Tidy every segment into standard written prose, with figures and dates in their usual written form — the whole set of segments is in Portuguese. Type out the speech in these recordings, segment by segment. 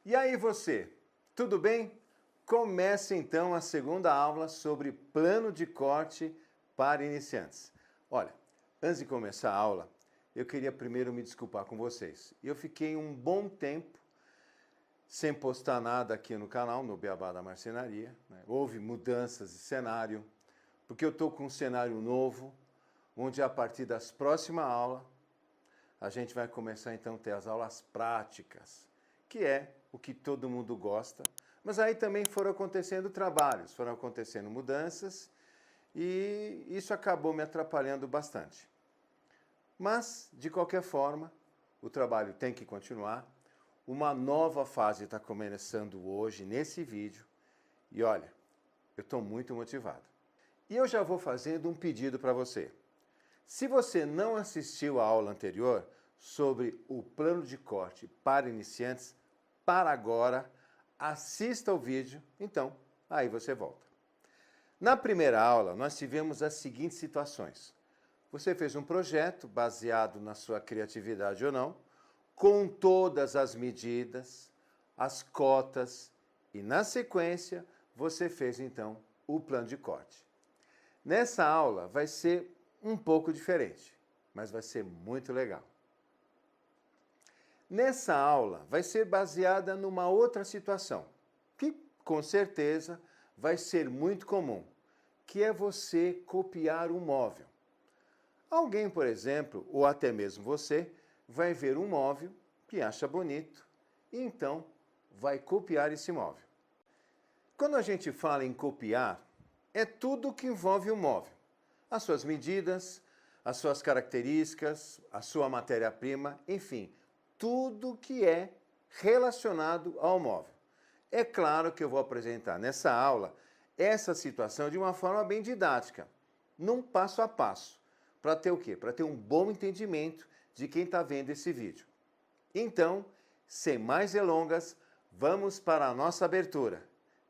E aí você, tudo bem? Começa então a segunda aula sobre plano de corte para iniciantes. Olha, antes de começar a aula, eu queria primeiro me desculpar com vocês. Eu fiquei um bom tempo sem postar nada aqui no canal, no Beabá da Marcenaria, né? Houve mudanças de cenário, porque eu estou com um cenário novo, onde a partir das próximas aulas, a gente vai começar então a ter as aulas práticas, que é o que todo mundo gosta, mas aí também foram acontecendo trabalhos, foram acontecendo mudanças e isso acabou me atrapalhando bastante. Mas, de qualquer forma, o trabalho tem que continuar. Uma nova fase está começando hoje nesse vídeo e olha, eu estou muito motivado. E eu já vou fazendo um pedido para você. Se você não assistiu a aula anterior sobre o plano de corte para iniciantes, para agora, assista o vídeo, então aí você volta. Na primeira aula, nós tivemos as seguintes situações. Você fez um projeto baseado na sua criatividade ou não, com todas as medidas, as cotas e, na sequência, você fez então o plano de corte. Nessa aula vai ser um pouco diferente, mas vai ser muito legal. Nessa aula vai ser baseada numa outra situação, que com certeza vai ser muito comum, que é você copiar um móvel. Alguém, por exemplo, ou até mesmo você, vai ver um móvel que acha bonito e então vai copiar esse móvel. Quando a gente fala em copiar, é tudo que envolve o móvel. As suas medidas, as suas características, a sua matéria-prima, enfim, tudo que é relacionado ao móvel. É claro que eu vou apresentar nessa aula essa situação de uma forma bem didática, num passo a passo, para ter o quê? Para ter um bom entendimento de quem está vendo esse vídeo. Então, sem mais delongas, vamos para a nossa abertura.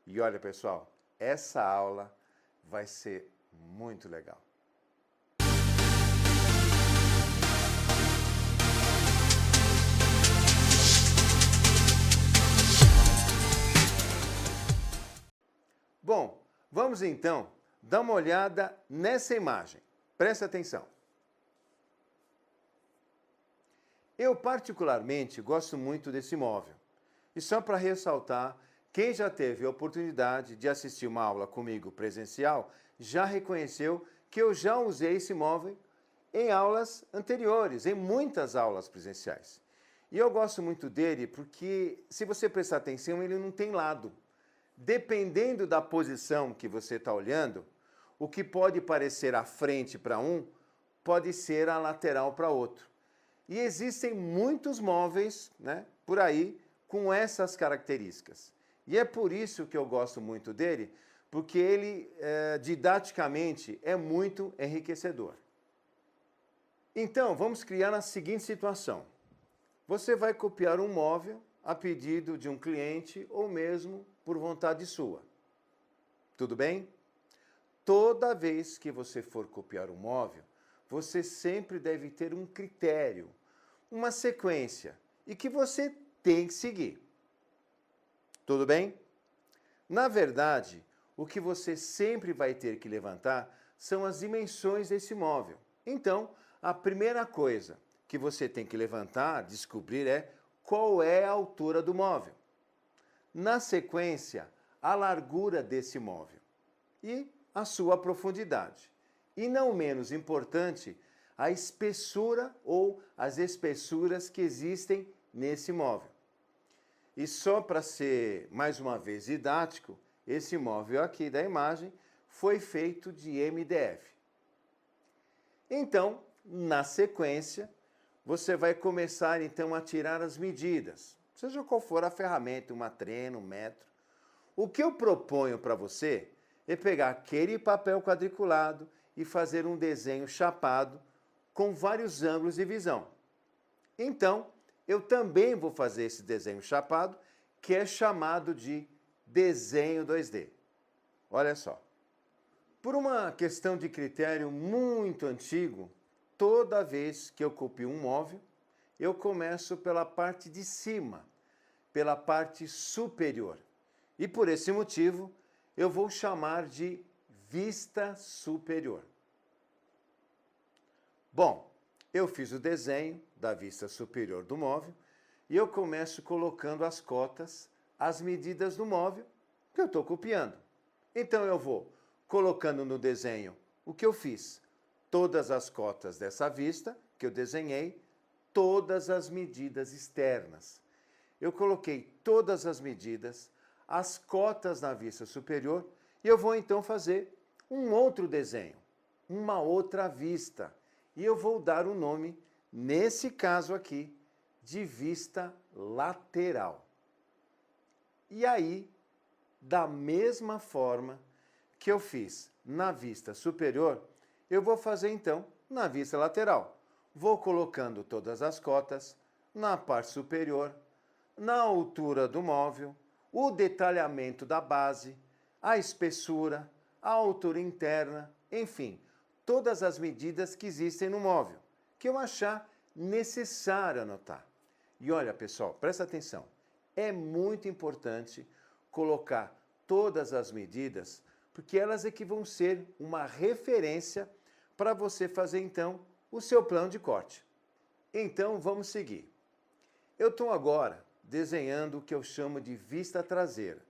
E olha, pessoal, essa aula vai ser muito legal. Bom, vamos então dar uma olhada nessa imagem. Presta atenção. Eu particularmente gosto muito desse móvel. E só para ressaltar, quem já teve a oportunidade de assistir uma aula comigo presencial, já reconheceu que eu já usei esse móvel em aulas anteriores, em muitas aulas presenciais. E eu gosto muito dele porque, se você prestar atenção, ele não tem lado. Dependendo da posição que você está olhando, o que pode parecer a frente para um, pode ser a lateral para outro. E existem muitos móveis, né, por aí com essas características. E é por isso que eu gosto muito dele, porque ele, didaticamente, é muito enriquecedor. Então, vamos criar a seguinte situação. Você vai copiar um móvel a pedido de um cliente ou mesmo por vontade sua. Tudo bem? Toda vez que você for copiar um móvel, você sempre deve ter um critério, uma sequência, e que você tem que seguir. Tudo bem? Na verdade, o que você sempre vai ter que levantar são as dimensões desse móvel. Então, a primeira coisa que você tem que levantar, descobrir é qual é a altura do móvel. Na sequência, a largura desse móvel e a sua profundidade. E não menos importante, a espessura ou as espessuras que existem nesse móvel. E só para ser, mais uma vez, didático, esse móvel aqui da imagem foi feito de MDF. Então, na sequência, você vai começar então a tirar as medidas, seja qual for a ferramenta, uma trena, um metro. O que eu proponho para você é pegar aquele papel quadriculado e fazer um desenho chapado com vários ângulos de visão. Então, eu também vou fazer esse desenho chapado, que é chamado de desenho 2D. Olha só. Por uma questão de critério muito antigo, toda vez que eu copio um móvel, eu começo pela parte de cima, pela parte superior. E por esse motivo, eu vou chamar de vista superior. Bom, eu fiz o desenho da vista superior do móvel e eu começo colocando as cotas, as medidas do móvel que eu estou copiando. Então eu vou colocando no desenho o que eu fiz, todas as cotas dessa vista que eu desenhei, todas as medidas externas. Eu coloquei todas as medidas, as cotas na vista superior e eu vou então fazer um outro desenho, uma outra vista. E eu vou dar o nome, nesse caso aqui, de vista lateral. E aí, da mesma forma que eu fiz na vista superior, eu vou fazer então na vista lateral. Vou colocando todas as cotas na parte superior, na altura do móvel, o detalhamento da base, a espessura, a altura interna, enfim, todas as medidas que existem no móvel, que eu achar necessário anotar. E olha, pessoal, presta atenção, é muito importante colocar todas as medidas, porque elas é que vão ser uma referência para você fazer, então, o seu plano de corte. Então, vamos seguir. Eu estou agora desenhando o que eu chamo de vista traseira.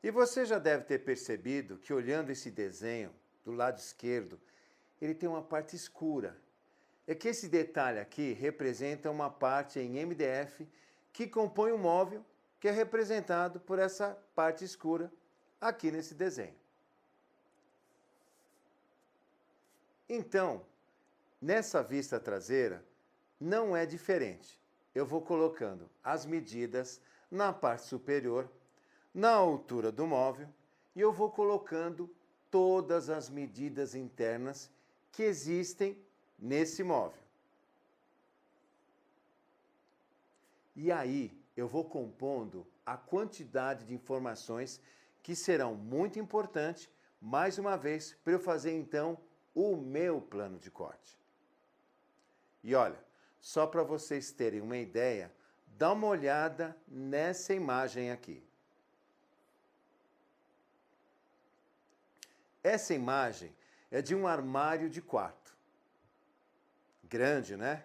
E você já deve ter percebido que, olhando esse desenho do lado esquerdo, ele tem uma parte escura. É que esse detalhe aqui representa uma parte em MDF que compõe o móvel, que é representado por essa parte escura aqui nesse desenho. Então, nessa vista traseira, não é diferente. Eu vou colocando as medidas na parte superior, na altura do móvel, e eu vou colocando todas as medidas internas que existem nesse móvel. E aí eu vou compondo a quantidade de informações que serão muito importantes, mais uma vez, para eu fazer então o meu plano de corte. E olha, só para vocês terem uma ideia, dá uma olhada nessa imagem aqui. Essa imagem é de um armário de quarto. Grande, né?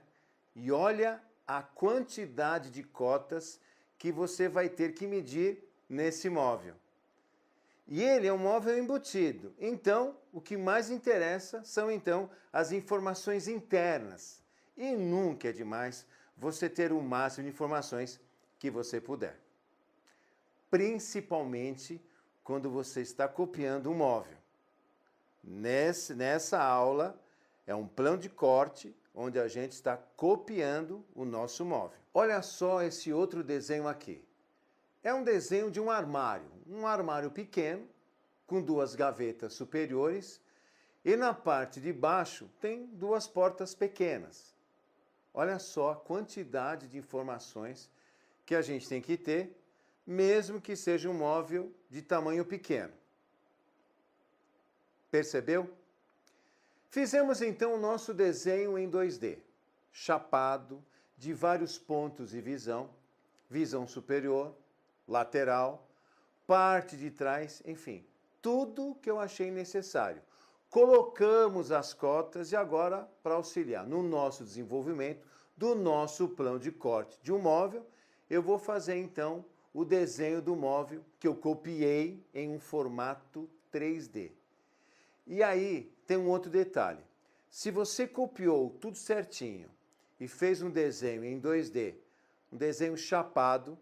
E olha a quantidade de cotas que você vai ter que medir nesse móvel. E ele é um móvel embutido. Então, o que mais interessa são, então, as informações internas. E nunca é demais você ter o máximo de informações que você puder. Principalmente quando você está copiando um móvel. Nessa aula, é um plano de corte onde a gente está copiando o nosso móvel. Olha só esse outro desenho aqui. É um desenho de um armário pequeno, com duas gavetas superiores, e na parte de baixo tem duas portas pequenas. Olha só a quantidade de informações que a gente tem que ter, mesmo que seja um móvel de tamanho pequeno. Percebeu? Fizemos então o nosso desenho em 2D, chapado, de vários pontos de visão, visão superior, lateral, parte de trás, enfim, tudo que eu achei necessário. Colocamos as cotas e agora, para auxiliar no nosso desenvolvimento do nosso plano de corte de um móvel, eu vou fazer então o desenho do móvel que eu copiei em um formato 3D. E aí tem um outro detalhe. Se você copiou tudo certinho e fez um desenho em 2D, um desenho chapado,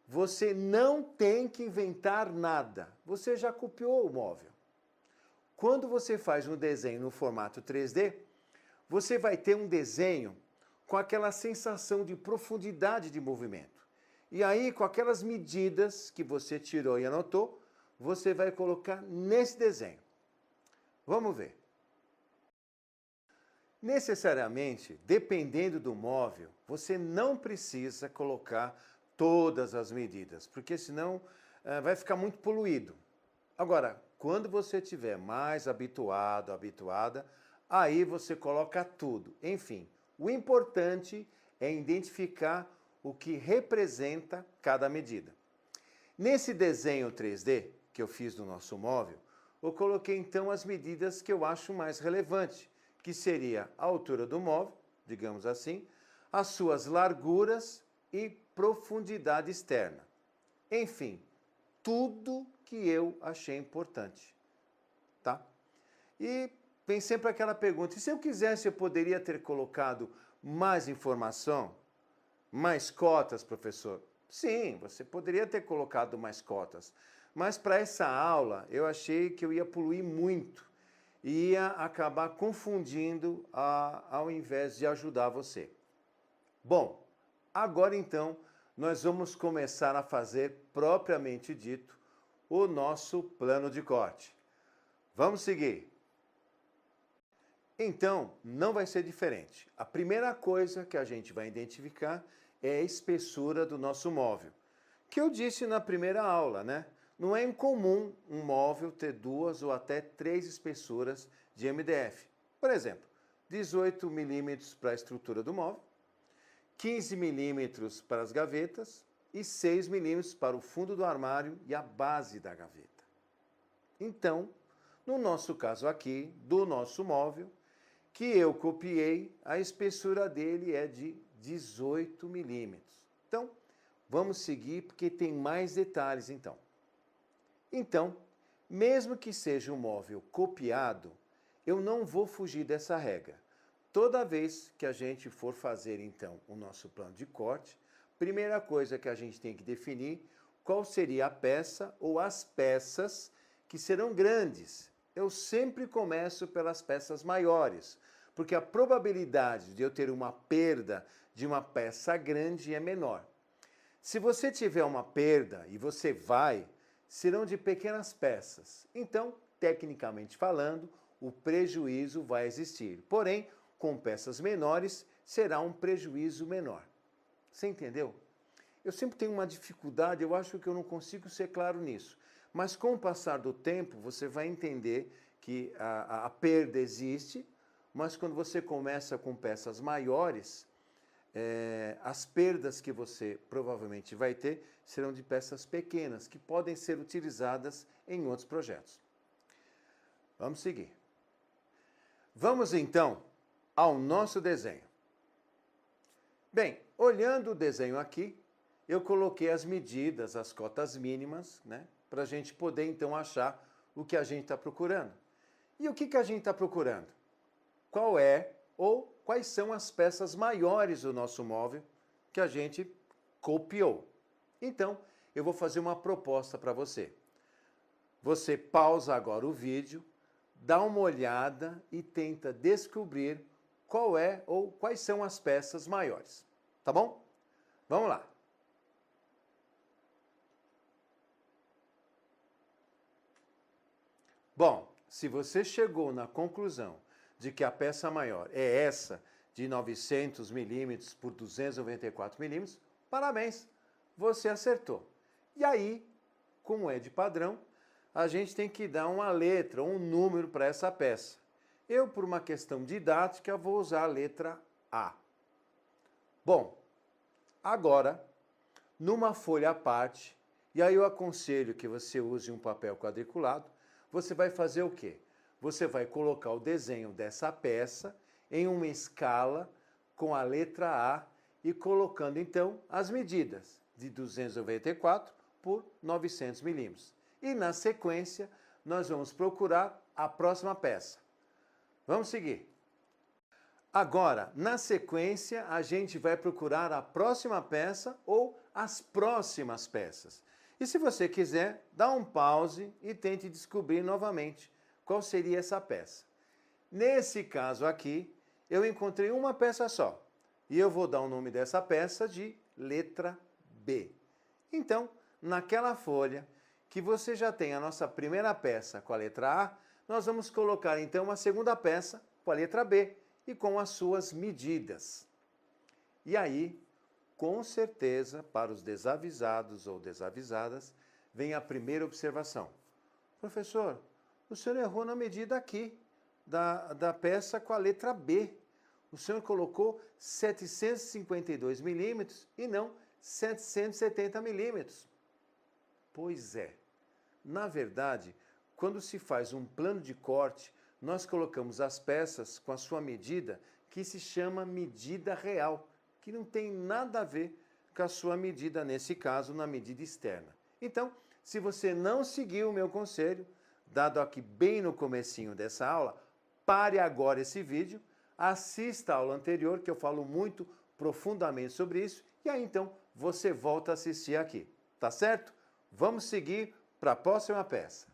você não tem que inventar nada. Você já copiou o móvel. Quando você faz um desenho no formato 3D, você vai ter um desenho com aquela sensação de profundidade de movimento. E aí, com aquelas medidas que você tirou e anotou, você vai colocar nesse desenho. Vamos ver. Necessariamente, dependendo do móvel, você não precisa colocar todas as medidas, porque senão vai ficar muito poluído. Agora, quando você estiver mais habituado, habituada, aí você coloca tudo. Enfim, o importante é identificar o que representa cada medida. Nesse desenho 3D que eu fiz do nosso móvel, eu coloquei então as medidas que eu acho mais relevante, que seria a altura do móvel, digamos assim, as suas larguras e profundidade externa. Enfim, tudo que eu achei importante, tá? E vem sempre aquela pergunta, e se eu quisesse eu poderia ter colocado mais informação, mais cotas, professor? Sim, você poderia ter colocado mais cotas, mas para essa aula eu achei que eu ia poluir muito, ia acabar confundindo ao invés de ajudar você. Bom, agora então nós vamos começar a fazer, propriamente dito, o nosso plano de corte. Vamos seguir. Então, não vai ser diferente. A primeira coisa que a gente vai identificar é a espessura do nosso móvel. Que eu disse na primeira aula, né? Não é incomum um móvel ter 2 ou até 3 espessuras de MDF. Por exemplo, 18 milímetros para a estrutura do móvel, 15 milímetros para as gavetas e 6 milímetros para o fundo do armário e a base da gaveta. Então, no nosso caso aqui, do nosso móvel, que eu copiei, a espessura dele é de 18 milímetros. Então, vamos seguir porque tem mais detalhes então. Então, mesmo que seja um móvel copiado, eu não vou fugir dessa regra. Toda vez que a gente for fazer então o nosso plano de corte, primeira coisa que a gente tem que definir qual seria a peça ou as peças que serão grandes. Eu sempre começo pelas peças maiores, porque a probabilidade de eu ter uma perda de uma peça grande é menor. Se você tiver uma perda e você serão de pequenas peças. Então, tecnicamente falando, o prejuízo vai existir. Porém, com peças menores, será um prejuízo menor. Você entendeu? Eu sempre tenho uma dificuldade, eu acho que eu não consigo ser claro nisso. Mas com o passar do tempo, você vai entender que a perda existe, mas quando você começa com peças maiores, as perdas que você provavelmente vai ter serão de peças pequenas, que podem ser utilizadas em outros projetos. Vamos seguir. Vamos então ao nosso desenho. Bem, olhando o desenho aqui, eu coloquei as medidas, as cotas mínimas, né, para a gente poder então achar o que a gente está procurando. E o que a gente está procurando? Qual é ou quais são as peças maiores do nosso móvel que a gente copiou? Então, eu vou fazer uma proposta para você. Você pausa agora o vídeo, dá uma olhada e tenta descobrir qual é ou quais são as peças maiores. Tá bom? Vamos lá. Bom, se você chegou na conclusão de que a peça maior é essa de 900 milímetros por 294 milímetros, parabéns, você acertou. E aí, como é de padrão, a gente tem que dar uma letra, um número para essa peça. Eu, por uma questão didática, vou usar a letra A. Bom, agora, numa folha à parte, e aí eu aconselho que você use um papel quadriculado, você vai fazer o quê? Você vai colocar o desenho dessa peça em uma escala com a letra A e colocando então as medidas de 294 por 900 milímetros. E na sequência, nós vamos procurar a próxima peça. Vamos seguir. Agora, na sequência, a gente vai procurar a próxima peça ou as próximas peças. E se você quiser, dá um pause e tente descobrir novamente qual seria essa peça. Nesse caso aqui, eu encontrei uma peça só. E eu vou dar o nome dessa peça de letra B. Então, naquela folha que você já tem a nossa primeira peça com a letra A, nós vamos colocar então a segunda peça com a letra B e com as suas medidas. E aí, com certeza, para os desavisados ou desavisadas, vem a primeira observação. Professor, o senhor errou na medida aqui, da peça com a letra B. O senhor colocou 752 milímetros e não 770 milímetros. Pois é. Na verdade, quando se faz um plano de corte, nós colocamos as peças com a sua medida, que se chama medida real, que não tem nada a ver com a sua medida, nesse caso, na medida externa. Então, se você não seguiu o meu conselho, dado aqui bem no comecinho dessa aula, pare agora esse vídeo, assista a aula anterior, que eu falo muito profundamente sobre isso, e aí então você volta a assistir aqui, tá certo? Vamos seguir para a próxima peça.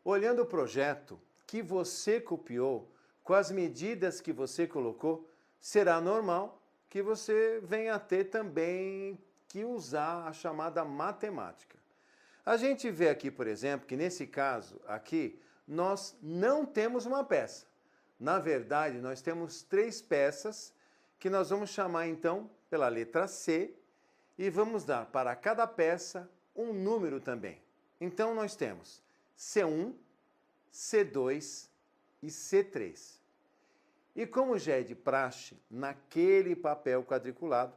Olhando o projeto que você copiou, com as medidas que você colocou, será normal que você venha a ter também que usar a chamada matemática. A gente vê aqui, por exemplo, que nesse caso aqui, nós não temos uma peça. Na verdade, nós temos 3 peças que nós vamos chamar então pela letra C e vamos dar para cada peça um número também. Então nós temos C1, C2 e C3. E como já é de praxe, naquele papel quadriculado,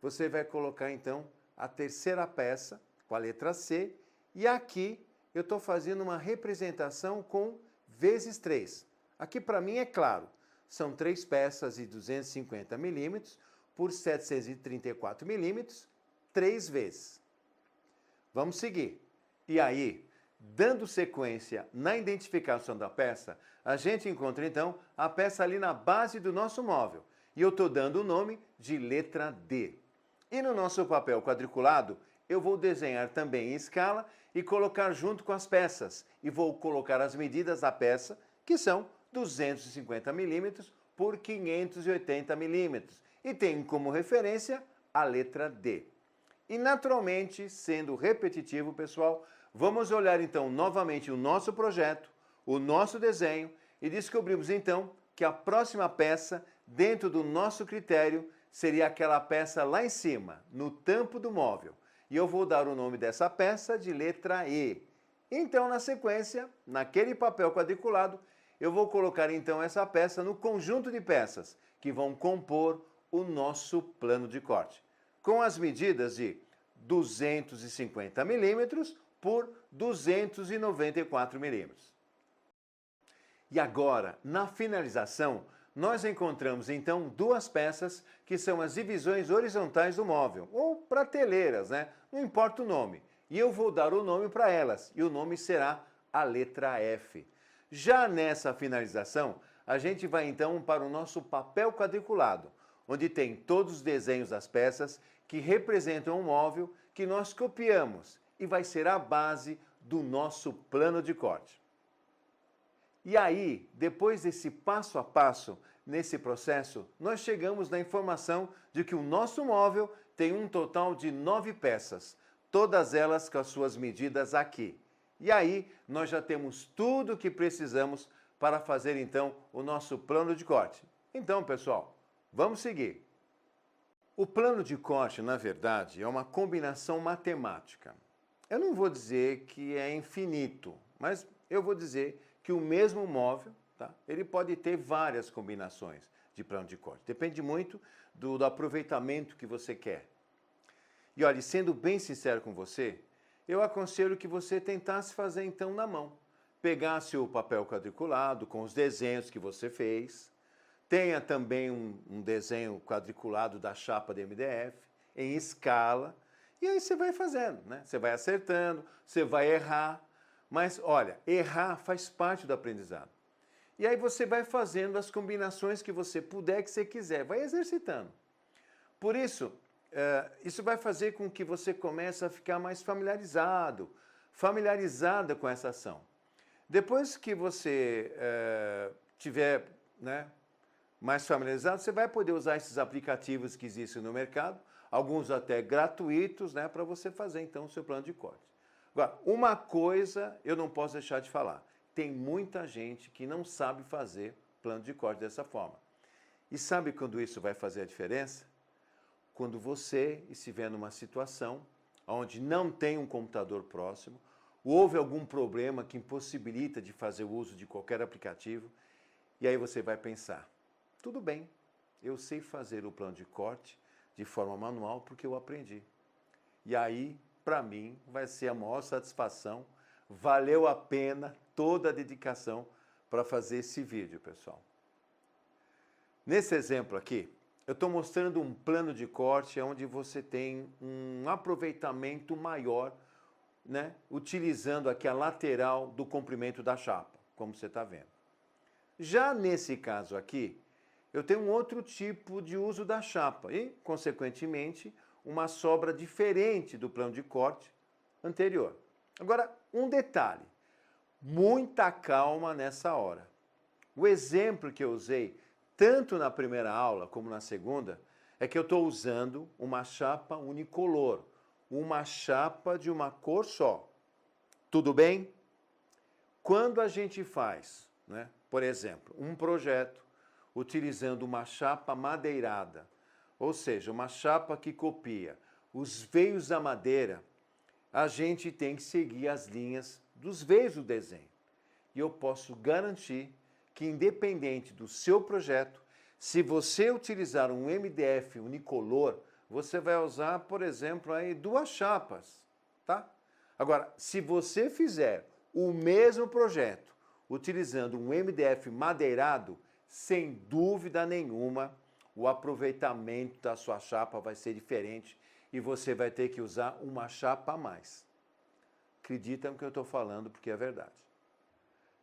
você vai colocar então a terceira peça com a letra C e aqui eu estou fazendo uma representação com vezes 3. Aqui para mim é claro, são 3 peças de 250 milímetros por 734 milímetros, 3 vezes. Vamos seguir. E aí, dando sequência na identificação da peça, a gente encontra então a peça ali na base do nosso móvel. E eu estou dando o nome de letra D. E no nosso papel quadriculado, eu vou desenhar também em escala e colocar junto com as peças. E vou colocar as medidas da peça, que são 250 milímetros por 580 milímetros. E tem como referência a letra D. E naturalmente, sendo repetitivo, pessoal, vamos olhar então novamente o nosso projeto, o nosso desenho e descobrimos então que a próxima peça, dentro do nosso critério, seria aquela peça lá em cima, no tampo do móvel. E eu vou dar o nome dessa peça de letra E. Então, na sequência, naquele papel quadriculado, eu vou colocar então essa peça no conjunto de peças que vão compor o nosso plano de corte, com as medidas de 250 milímetros por 294 milímetros. E agora, na finalização, nós encontramos então 2 peças que são as divisões horizontais do móvel, ou prateleiras, né? Não importa o nome. E eu vou dar o nome para elas, e o nome será a letra F. Já nessa finalização, a gente vai então para o nosso papel quadriculado, onde tem todos os desenhos das peças que representam um móvel que nós copiamos e vai ser a base do nosso plano de corte. E aí, depois desse passo a passo, nesse processo, nós chegamos na informação de que o nosso móvel tem um total de 9 peças, todas elas com as suas medidas aqui. E aí, nós já temos tudo o que precisamos para fazer então o nosso plano de corte. Então, pessoal, vamos seguir. O plano de corte, na verdade, é uma combinação matemática. Eu não vou dizer que é infinito, mas eu vou dizer que o mesmo móvel, tá, ele pode ter várias combinações de plano de corte. Depende muito do aproveitamento que você quer. E olha, sendo bem sincero com você, eu aconselho que você tentasse fazer então na mão. Pegasse o papel quadriculado com os desenhos que você fez, tenha também um desenho quadriculado da chapa de MDF, em escala, e aí você vai fazendo, né? Você vai acertando, você vai errar, mas olha, errar faz parte do aprendizado. E aí você vai fazendo as combinações que você puder, que você quiser, vai exercitando. Por isso, isso vai fazer com que você comece a ficar mais familiarizada com essa ação. Depois que você tiver, né, mais familiarizado, você vai poder usar esses aplicativos que existem no mercado, alguns até gratuitos, né, para você fazer então o seu plano de corte. Agora, uma coisa eu não posso deixar de falar. Tem muita gente que não sabe fazer plano de corte dessa forma. E sabe quando isso vai fazer a diferença? Quando você estiver numa situação onde não tem um computador próximo, houve algum problema que impossibilita de fazer o uso de qualquer aplicativo, e aí você vai pensar, Tudo bem, eu sei fazer o plano de corte de forma manual porque eu aprendi. E aí, para mim, vai ser a maior satisfação, valeu a pena toda a dedicação para fazer esse vídeo, pessoal. Nesse exemplo aqui, eu estou mostrando um plano de corte onde você tem um aproveitamento maior, né, utilizando aqui a lateral do comprimento da chapa, como você está vendo. Já nesse caso aqui, eu tenho um outro tipo de uso da chapa e, consequentemente, uma sobra diferente do plano de corte anterior. Agora, um detalhe, muita calma nessa hora. O exemplo que eu usei, tanto na primeira aula como na segunda, é que eu estou usando uma chapa unicolor, uma chapa de uma cor só. Tudo bem? Quando a gente faz, né, por exemplo, um projeto utilizando uma chapa madeirada, ou seja, uma chapa que copia os veios da madeira, a gente tem que seguir as linhas dos veios do desenho. E eu posso garantir que, independente do seu projeto, se você utilizar um MDF unicolor, você vai usar, por exemplo, aí 2 chapas, tá? Agora, se você fizer o mesmo projeto utilizando um MDF madeirado, sem dúvida nenhuma, o aproveitamento da sua chapa vai ser diferente e você vai ter que usar uma chapa a mais. Acredita no que eu estou falando, porque é verdade.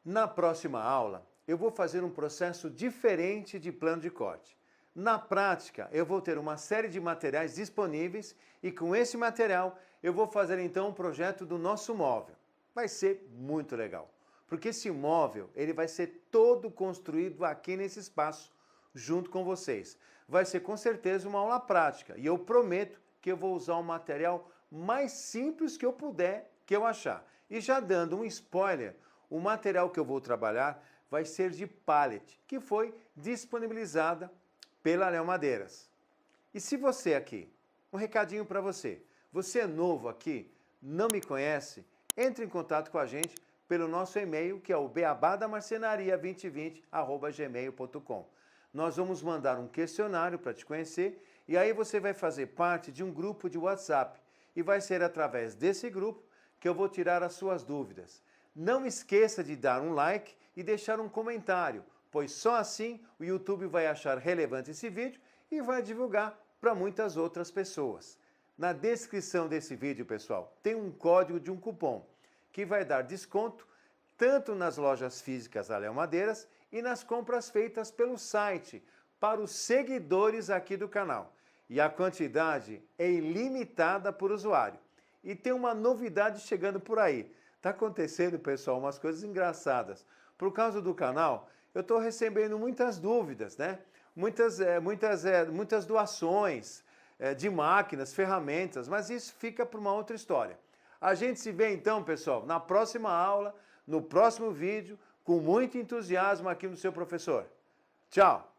Na próxima aula, eu vou fazer um processo diferente de plano de corte. Na prática, eu vou ter uma série de materiais disponíveis e com esse material eu vou fazer então um projeto do nosso móvel. Vai ser muito legal, porque esse móvel ele vai ser todo construído aqui nesse espaço, junto com vocês. Vai ser com certeza uma aula prática e eu prometo que eu vou usar o material mais simples que eu puder, que eu achar. E já dando um spoiler, o material que eu vou trabalhar vai ser de pallet, que foi disponibilizada pela Léo Madeiras. E se você aqui, um recadinho para você, você é novo aqui, não me conhece, entre em contato com a gente pelo nosso e-mail, que é o beabadamarcenaria2020@gmail.com. Nós vamos mandar um questionário para te conhecer e aí você vai fazer parte de um grupo de WhatsApp e vai ser através desse grupo que eu vou tirar as suas dúvidas. Não esqueça de dar um like e deixar um comentário, pois só assim o YouTube vai achar relevante esse vídeo e vai divulgar para muitas outras pessoas. Na descrição desse vídeo, pessoal, tem um código de um cupom que vai dar desconto tanto nas lojas físicas da Léo Madeiras e nas compras feitas pelo site para os seguidores aqui do canal. E a quantidade é ilimitada por usuário. E tem uma novidade chegando por aí. Está acontecendo, pessoal, umas coisas engraçadas. Por causa do canal, eu estou recebendo muitas dúvidas, né? Muitas doações de máquinas, ferramentas, mas isso fica para uma outra história. A gente se vê então, pessoal, na próxima aula, no próximo vídeo, com muito entusiasmo aqui no seu professor. Tchau!